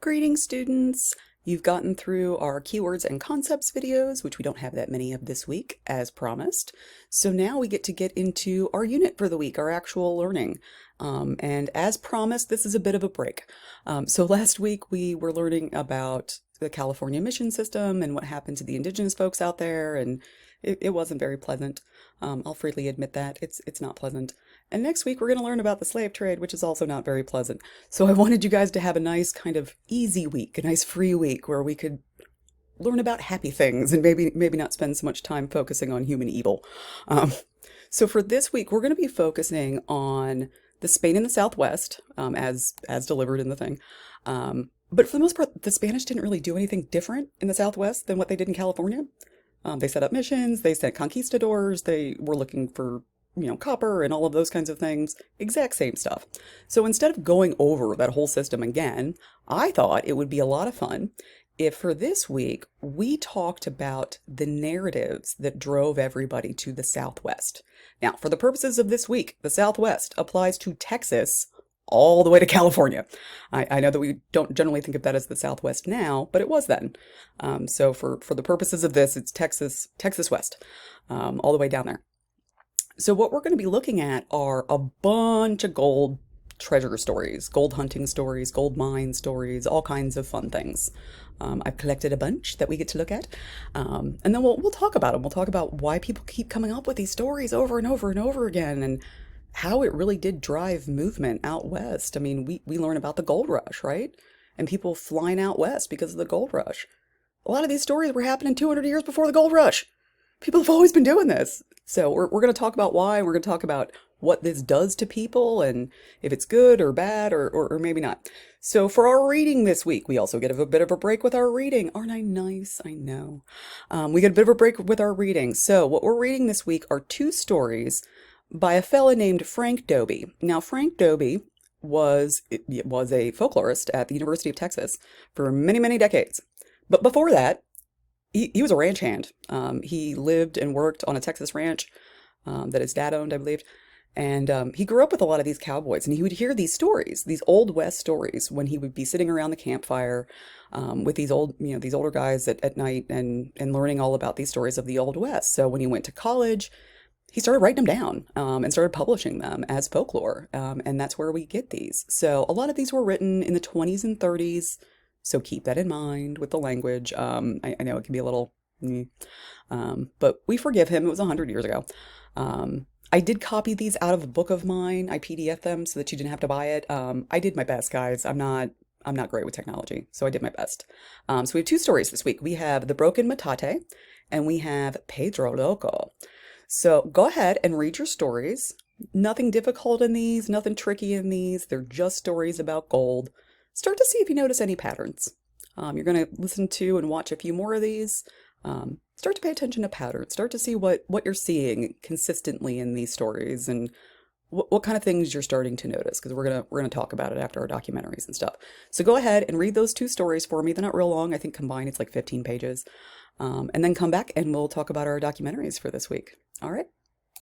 Greetings, students! You've gotten through our keywords and concepts videos, which we don't have that many of this week, as promised. So now we get into our unit for the week, our actual learning. And as promised, this is a bit of a break. So last week we were learning about the California mission system and what happened to the indigenous folks out there, and it wasn't very pleasant. I'll freely admit that. It's not pleasant. And next week we're going to learn about the slave trade, which is also not very pleasant. So I wanted you guys to have a nice kind of easy week, a nice free week where we could learn about happy things and maybe not spend so much time focusing on human evil. So for this week, we're going to be focusing on the Spain in the Southwest, as delivered in the thing. But for the most part, the Spanish didn't really do anything different in the Southwest than what they did in California. They set up missions, they sent conquistadors, they were looking for, copper and all of those kinds of things. Exact same stuff. So instead of going over that whole system again, I thought it would be a lot of fun if for this week we talked about the narratives that drove everybody to the Southwest. Now, for the purposes of this week, the Southwest applies to Texas all the way to California. I know that we don't generally think of that as the Southwest now, but it was then. So for the purposes of this, it's Texas West, all the way down there. So what we're going to be looking at are a bunch of gold treasure stories, gold hunting stories, gold mine stories, all kinds of fun things. I've collected a bunch that we get to look at, and then we'll talk about them. We'll talk about why people keep coming up with these stories over and over and over again, and how it really did drive movement out west. I mean, we learn about the gold rush, right? And people flying out west because of the gold rush. A lot of these stories were happening 200 years before the gold rush. People have always been doing this. So we're going to talk about why, and we're going to talk about what this does to people and if it's good or bad or maybe not. So for our reading this week, we also get a bit of a break with our reading. Aren't I nice? I know. We get a bit of a break with our reading. So what we're reading this week are two stories by a fella named Frank Dobie. Now, Frank Dobie was a folklorist at the University of Texas for many, many decades. But before that, he was a ranch hand. He lived and worked on a Texas ranch that his dad owned, I believe. And he grew up with a lot of these cowboys, and he would hear these stories, these Old West stories, when he would be sitting around the campfire with these older guys at night and learning all about these stories of the Old West. So when he went to college, he started writing them down and started publishing them as folklore, and that's where we get these. So a lot of these were written in the 20s and 30s, so keep that in mind with the language. I know it can be a little, but we forgive him. It was 100 years ago. I did copy these out of a book of mine. I PDF them so that you didn't have to buy it. I did my best, guys. I'm not great with technology, so I did my best. So we have two stories this week. We have The Broken Metate, and we have Pedro Loco. So go ahead and read your stories. Nothing difficult in these, nothing tricky in these. They're just stories about gold. Start to see if you notice any patterns. You're going to listen to and watch a few more of these. Start to pay attention to patterns. Start to see what you're seeing consistently in these stories and what kind of things you're starting to notice, because we're gonna talk about it after our documentaries and stuff. So go ahead and read those two stories for me. They're not real long. I think combined it's like 15 pages. And then come back and we'll talk about our documentaries for this week. All right.